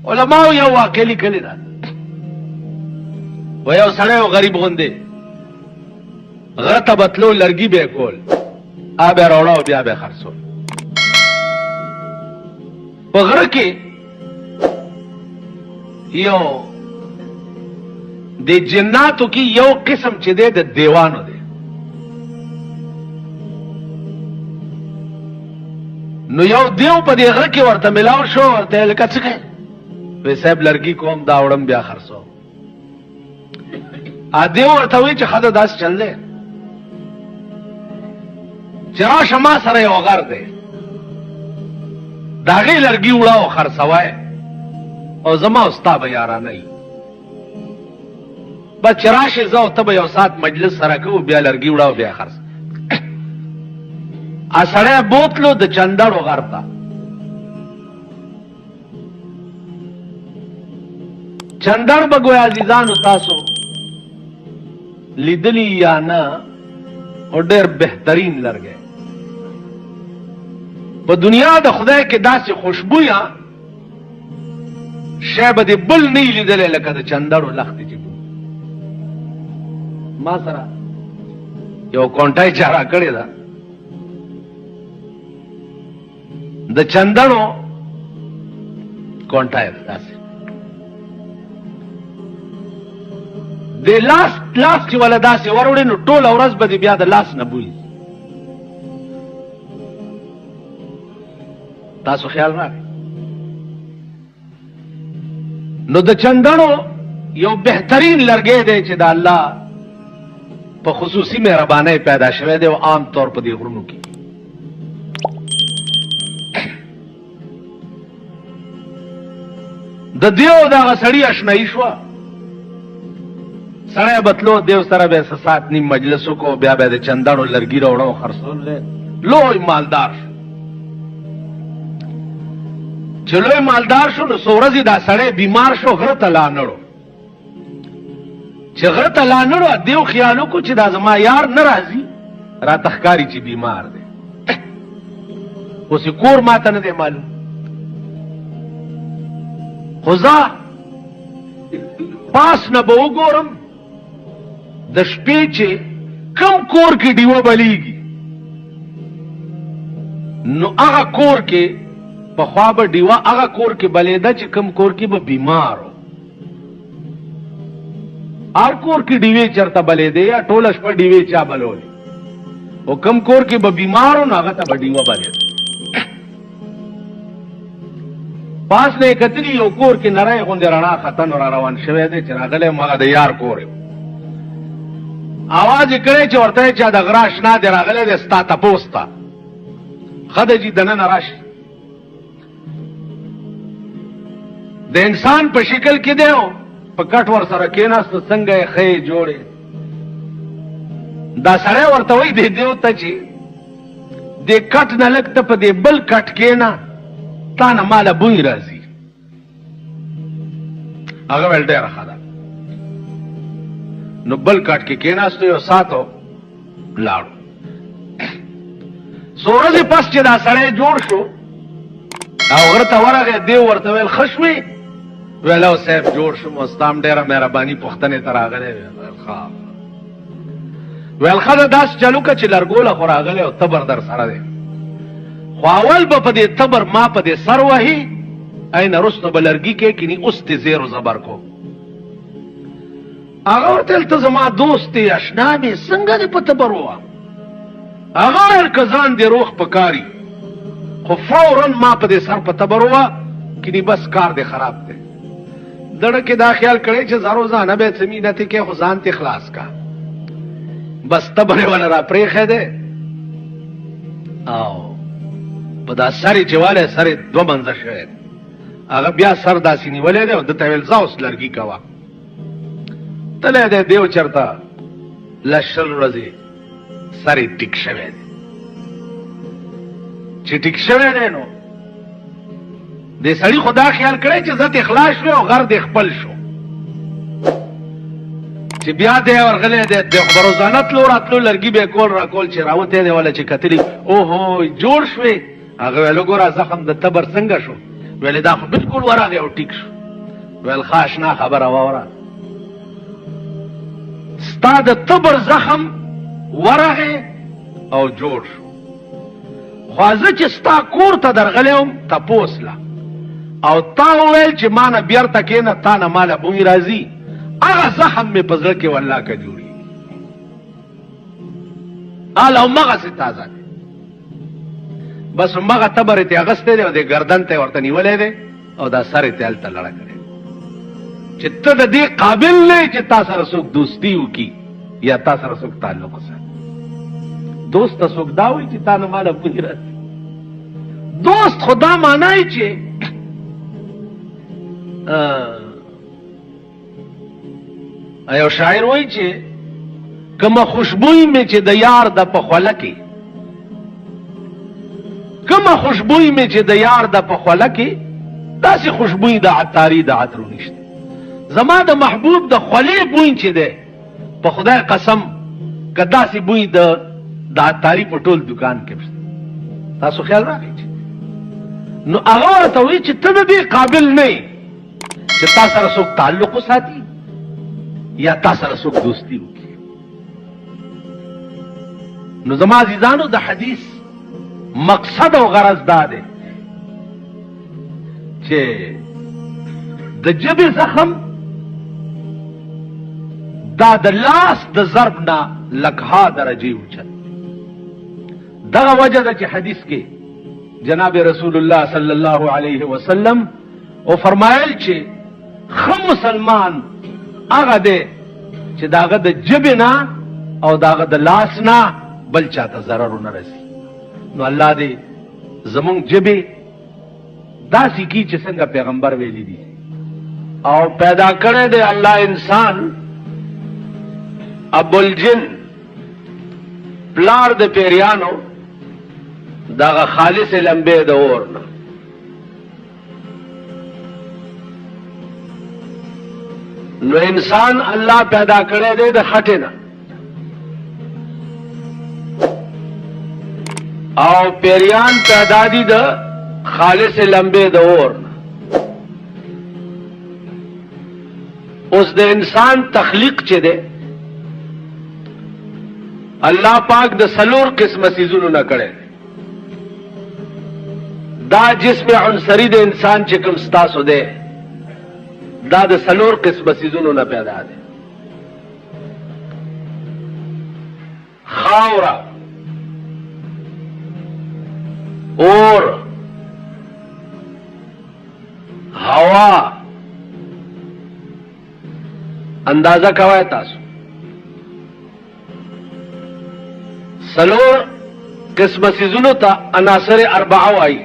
علماء یو واقع لیکلی ده و یو سړی و غریب غوندې غره ته به تلو لرګي به یې کول آب یې راوړه او بیا به یې خرڅول په غره کې یو د جناتو کې یو قسم چې دی د دیوانو دی نو یو دیو په دې غره کې ورته ملاو شو ورته یې لکه څه کوې وی صاحب لرګي کوم دا وړم بیا خرڅوم دیو ورته وایي چې ښه ده داسې چل دی چې راشه ما سره یو غر دی د هغې لرګي وړه او خرڅوی او زما او ستا به یارانه وي بس چې راشې زه او ته به یو ساعت مجلس سره کوو بیا لرګي وړه او بیا خرڅ سړی بوتلو د چندړو غر ته چندړ به ګویا عزیزانو تاسو لیدلی یا نه او ډېر بهترین لرګی په دنیا د خدای کې داسې خوشبویه شی به دې بل نه یې لیدلی لکه د چندړو لښتې چې ما سره یو کونټۍ چا راکړې ده د چندړو کونټۍ ده داسې د لاس چې ولا داسې وروړې نو ټوله ورځ به دې بیا د لاس نه بوي تاسو خیال راغی نو د چندړو یو بهترین لرګی دی چې د الله په خصوصي مهربانۍ پیدا شوی دی او عام طور په دې غرونو کې د دیو دغه سړي اشنایي شوه سړی به تلو دیو سره به یې څه ساعت نیم مجلس وکړو بیا به یې د چندړو لرګي راوړه او خرڅول لوی مالدار شو چې لوی مالدار شو نو څو ورځې دا سړی بیمار شو غره ته لاړو چې غره ته لاړو دیو خیال وکړو چې دا زما یار نه راځي راته ښکاري چې بیمار دی اوس یې کور ماته نه دی معلوم خو زه پاس نه به وګورم د شپې چې کم کور کې ډیوه بلیږي نو هغه کور کې پخوا به ډیوه هغه کور کې بلیده چې کم کور کې به بیمار و هر کور کې ډیوې چرته بلیدې یا ټوله شپه ډیوې چا بلولې او کم کور کې به بیمار و نو هغه ته به ډیوه بلیده پاس نه یې کتلي یو کور کې نری غوندې رڼا ختن را روان شوی دی چې راغلی یم هغه د یار کور یم اواز یې کړی چې ورته یې چا د غره اشنا دی راغلی دی ستا تپوس ته ښه دی جي دننه راشي د انسان په شکل کې دی او په کټ ور سره کېناست څنګه یې ښه یې جوړې دا سړی ورته وایي دې دیو ته چې دې کټ نه لږ ته په دې بل کټ کېنه تا نه ماله بوی راځي هغه ویل ډېره ښه ده نو بل کټ کې کېناستو یو ساعتو لاړو څو ورځې پس چې دا سړی جوړ شو او غره ته ورغی دیو ورته ویل ښه شوې ویل او صاحب جوړ شوم اوس تا هم ډېره مهرباني پوښتنې ته راغلی ویل ښه ده داسې چلو که چې لرګوله خو راغلی او تبر در سره دی خو اول به په دې تبر ما په دې سر وهي این رستو به لرګي کې کینی اوس دې زیر و زبر کو هغه ورته ویل ته زما دوست یې اشنا مې څنګه دې په تبر ووهم هغه ویل که ځان دې روغ پکاري خو فورا ما په دې سر په تبر ووه کینی بس کار دې خراب دی دړه کې دا خیال کړی چې زه روزانه به څه مینتې کې خو ځان تې خلاص کا بس تبر یې ونه را پرېښی دی او په دا سرې چې والی سرې دوه منځه شوی دی هغه بیا سر داسې نیولی دی او ده ته ویل ځه اوس لرګي کوه تلی دی دیو چېرته لس شل ورځې سرې ټیک شوی دی چې ټیک شوی دی نو دې سړي خو دا خیال کړی چې زه تې خلاص شوی او غر دې خپل شو چې بیا دی ورغلی دی د خو به روزانه تلو راتلو لرګي به یې کول راکول چې راوتی دی وله چې کتلي اوهو جوړ شوې هغه ویل وګوره زخم د تبر څنګه شو ویل دا خو بالکل ورغی او ټیک شو. ویل ښه اشنا خبره واوره، ستا د تبر زخم ورغی او جوړ شو، خو زه چې ستا کور ته درغلی وم تپوس له او تا وویل چې ما نه بیرته کښېنه، تا نه ماله بوی راځي، هغه زخم مې په زړه کې والله که جوړېږي. حال همغسې تازه دی، بس همغه تبر یې ترې اخیستی دی او د ګردن ته یې ورته نیولی دی او دا سر یې ترې هلته لړه کړی چې ته د دې قابل نه چې تا سره څوک دوستي وکړي یا تا سره څوک تعلق وساتي. دوست ته څوک دا وایي چې تا نه ماله بوی راځي. دوست خو دا معنی چې یو شاعر وایي چې کومه خوشبوی مې چې د یار د په خوله کې، کومه خوشبوی مې چې د یار د په خوله کې، داسې خوشبوی د عطاري د عطرو نشته. زما د محبوب د خولې بوی چې دی په خدای قسم که داسې بوی د عطاري په ټول دکان کې شته. تاسو خیال راغی نو هغه ورته وایي چې ته د دې قابل نه یې چې تا سره څوک تعلق وساتي یا تا سره څوک دوستي وکړي. نو زما عزیزانو د حدیث مقصد او غرض دا دی چې د ژبې زخم دا د لاس د ضرب نه لکها درجې اوچت. دغه وجه ده چې حدیث کې جناب رسول الله صلی الله علیه وسلم او فرمایل چې ښه مسلمان هغه دی چې داغه د ژبې نه او داغه د لاس نه بل چاته ضرر ونه رسي. نو الله دې زمونږ ژبې داسې کی چې څنګه پیغمبر ویلي دي او پیدا کړی دی الله انسان ابوالجن پلار د پیریانو داغه خالص لمبه د اور نه. نو انسان الله پیدا کړی دی د خټې نه او پیریان پیدا دي د خالص لمبه د اور نه. اوس د انسان تخلیق چې دی الله پاک د سلور قسمه سیزونو نه کړی. دا جسم عنصری د انسان چې کوم ستاسو دی دا د سلور قسمه سیزونو نه پیدا دی. خاوره، اور، هوا. اندازه کوئ تاسو سلور قسمه سیزونو ته عناصر اربعه وایي.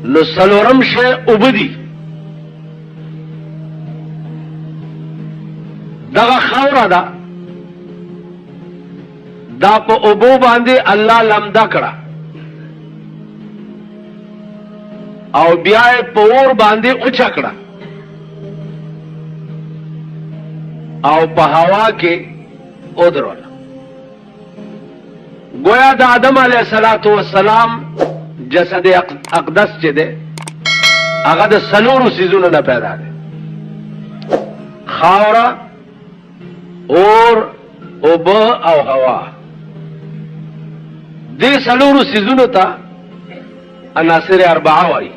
نو سلورم شی اوبه دي. دغه خاوره ده دا په اوبو باندې الله لمده کړه او بیا یې په اور باندې اوچه کړه او په هوا کې ودروله. گویا د آدم علیه السلام جسد اقدس چې دی هغه د سلورو سیزونو نه پیدا دی. خاوره، اور، اوبه او هوا. دې سلورو سیزونو ته عناصر اربعه وایي.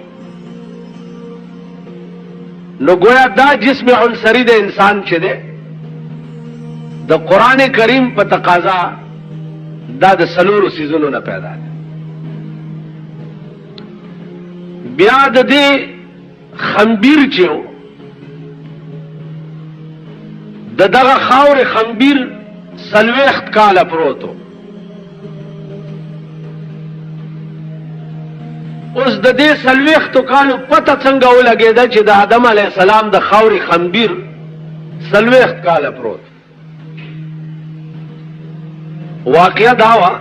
نو گویا دا جسم عنصری د انسان چې دی د قرآن کریم په تقاضا دا د سلورو سیزونو نه پیدا دی. بیا د دې خنبیر چې د دغه خاورې خنبیر 40 کاله پروت و. اوس د دې 40 کالو پته څنګه ولګېده چې د آدم علیه السلام د خاورې خنبیر 40 کاله پروت. واقعه دا وه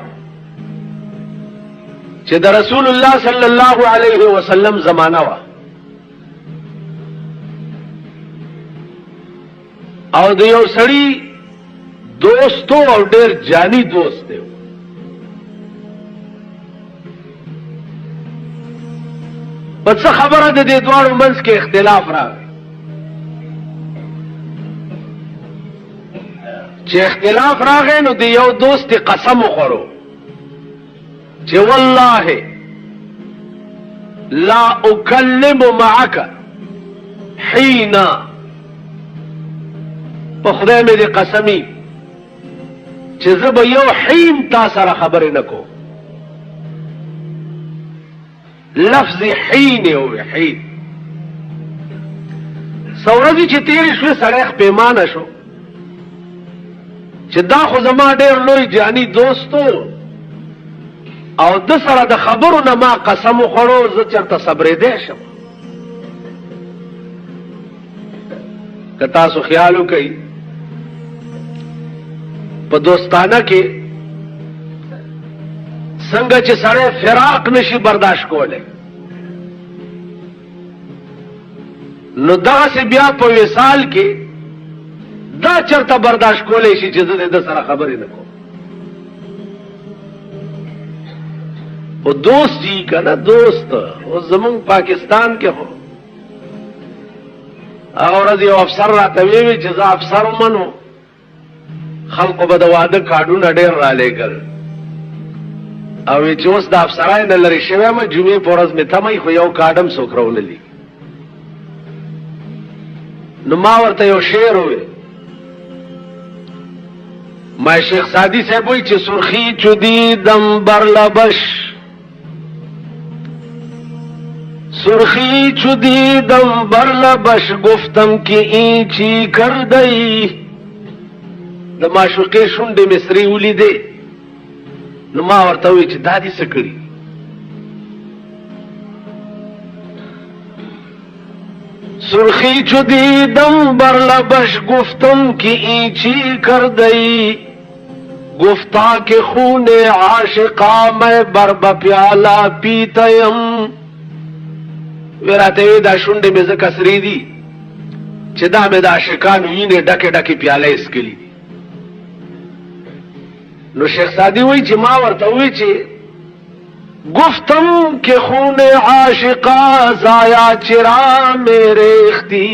چې د رسول الله صلی الله علیه وسلم زمانہ وه او د یو سړي دوستو او ډېر جانی دوست دی. په څه خبره د دې دواړو منځ کې اختلاف راغی. چې اختلاف راغی نو د یو دوست قسم وخورو چې والله لا اکلم معك حين، په خدای مې دې قسمی چې زه به یو حین تا سره خبرې نه کوم. لفظ حین او حین سورځي چې تیرې شوې سړی پیمانه شو چې دا خو زما ډېر لوی جانی دوستو او د سره د خبرو نه ما قسم وخوړو زه چېرته صبرېدی شم. که تاسو خیال وکئ په دوستانه کې څنګه چې سړی فراق نشي برداشت کولی نو دغسې بیا په وصال کې دا چرته برداشت کولی شي چې زه د سره خبرې نه کوم. خو دوست جی که نه دوست اوس زمونږ پاکستان کې خو هغه ورځ یو افسر راته ویې چې زه افسر ومنو خلقو به د واده کارډونه ډېر رالیږل او چې اوس د افسرای نه لرې شوی یم جمعې په ورځ مې تمی خو یو کارډ هم څوک راونه لیږي. نو ما ورته یو شعر وویل ما شیخ سعدی صاحب وایي چې سرخی چو دیدم بر لبش سرخی چو دیدم بر لبش گفتم که این چی کردی. د معشوقې شونډې مې سرې ولیدې نو ما ورته وویل چې دا دې څه کړي. سرخی چو دیدم بر لبش گفتم که این چی کردی گفتا که خون عاشقا میں بر بپیالا پیتیم. وی راته وی دا شونډې مې ځکه سرې دي چې دا مې د عاشقانو وینې ډکې ډکې پیاله اسکلي دي. نو شیخ سعدی وی چې ما ورته وی چې گفتم که خون عاشقا ضایع چرا میرے اختی.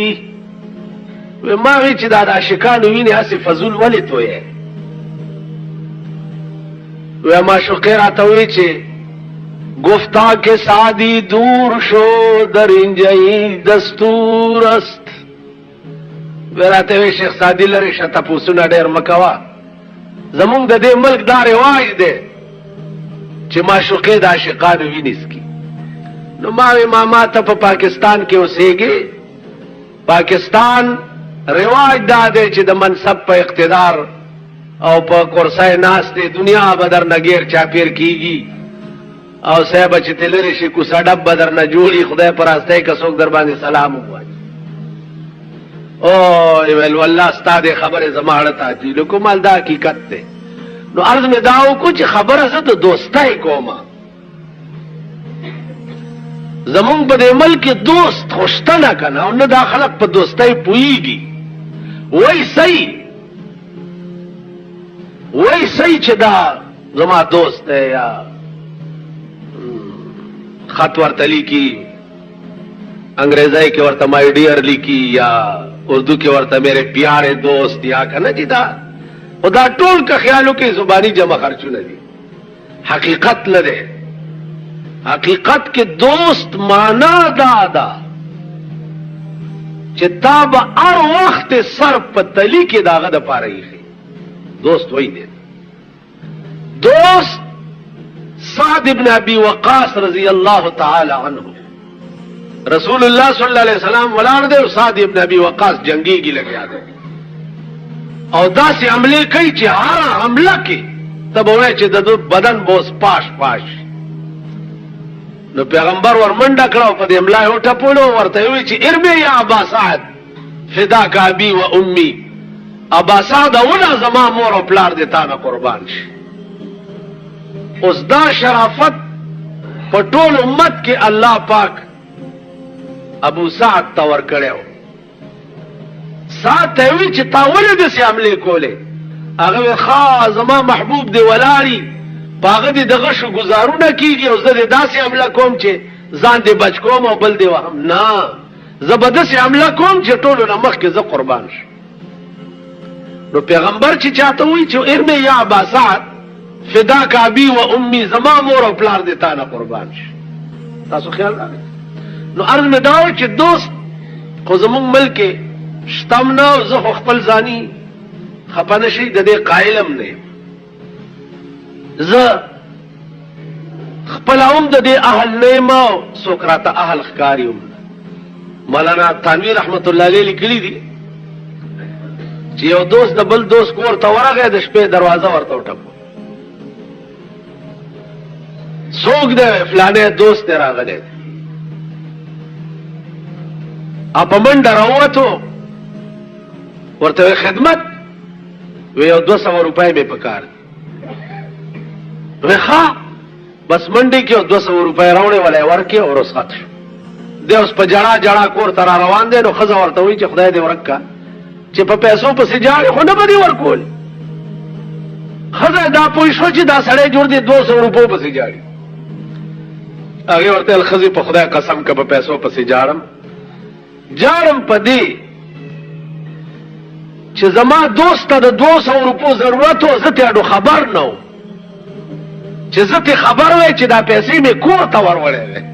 وی ما وی چې دا د عاشقانو وینې هسې فضول ولې تویې. وی معشوقې راته وی چې گفتا که سعدی دور شو در اینجایی دستور است. وی راته وی شیخ سعدی لرې شه تپوسونه ډېر مه کوه زمونږ د دې ملک دا رواج دی چې معشوقې د عاشقانو وینې څکي. نو ما وی ما ته په پاکستان کې اوسېږي پاکستان رواج دا دی چې د منصب په اقتدار او په کرسۍ ناستې دنیا به درنه غیر چاپېر کېږي او صاحب چې ته لرې شي کوڅه ډب به درنه جوړي خدای په راستۍ که څوک در باندې سلام ووایي. او ویل والله ستا دې خبرې زما اړه تعجیل کوم دا حقیقت دی. نو عرض مې دا وکړو چې خبره زه د دوستۍ کومه زمونږ په دې ملک کې دوست خو شته نه که نه او نه دا خلک په دوستۍ پوهېږي. وایي صحیح چې دا زما دوست دی یا خط ورته لیکي انګریزی کې ورته مای ډیر لیکي یا اردو کې ورته میرے پیارے دوست یا کنه چې دا خدا ټول که خیالو کې زبانی جمع خرچونه دي حقیقت نه ده. حقیقت کې دوست معنا دا ده چې تا به هر وخت سر په تلی کې داغه د پاره ایښي. دوست وای دی دوست سعد ابن ابي وقاص رضی الله تعالی عنه رسول الله صلی الله علیه وسلم ولار دے سعد ابن ابي وقاص جنگی کی لگیا دے او داسې عمله کوي چې هر حمله کې تبوي چې د بدن بوس پاش نو پیغمبر ورمنډه کړو په دې املا یو ټپولو ورته وی چې ارمي یا ابا سعد فداك ابي و امي. ابا سعد ولا زما مور او پلار دې تا نه قربان شي. اوس دا شرافت په ټول امت کې الله پاک ابو سعد تور کړو. سعد ته وی چې تا ولې د سیاملې کولې هغه خاص زما محبوب دی ولاري پاغه دې دغه شو گزارونه کیږي او زه دې داسې عمله کوم چې ځان دې بچ کوم او بل دې وهم نه زبردست حمله کوم چې ټولو نه مخکې زه قربان شم. نو پیغمبر چې چاته وایي چې ارمي یا ابا سعد فداک ابي و امي زما مور او پلار دې تا نه قربان شي. تاسو خیال راغی. نو عرض مې دا و چې دوست خو زمونږ ملک شتم نه او زه خو خپل ځاني خفه نه شي د دې قایلم نه یم. زه خپل هم د دې اهل نه یم او څوک راته اهل ښکاري هم. مولانا تانوی رحمت الله علیه لیکلي دي چې یو دوست د بل دوست کور ته ورغی د شپې دروازه ورته وټکو. څوک دی؟ فلانه دوست دی راغلی دی. په منډه راووتو ورته خدمت وی یو 200 روپۍ مې پکار وی ښه بس منډې کې یو 200 روپۍ راوړې ولی ورکې او رخصت شو. دی اوس په جړا جړا کور ته را روان دی. نو ښځه ورته وایي چې خدای دې ورک کا چې په پیسو پسې جاړې خو نه به دې ورکول. ښځه دا پوه شوه چې دا سړی جوړ دی 200 روپو پسې جاړي. هغې ورته ویل ښځې په خدای قسم که په پیسو پسې جاړم په دې چې زما دوست ته د 200 روپو ضرورت و زه تې خبر نه و چې زه تې خبر وی چې دا پیسې مې کور ته وروړی دی.